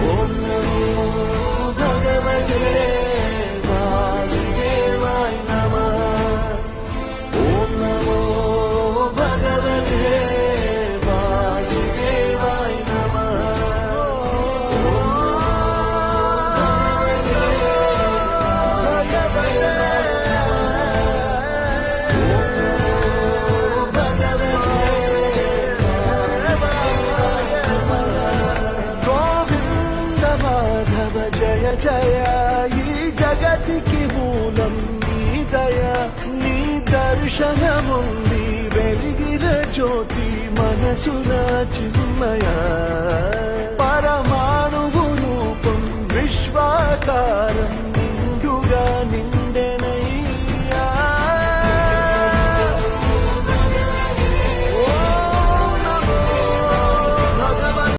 ఓం నమో భగవతే వాసుదేవాయ నమః. ఓం నమో భగవతే వాసుదేవాయ నమః. గోవింద మాధవ జయ జయ, ఈ జగతికి మూలం నీ దయ. నీ దర్శనముంది వెలిగిన జ్యోతి మనసున చిన్మయ.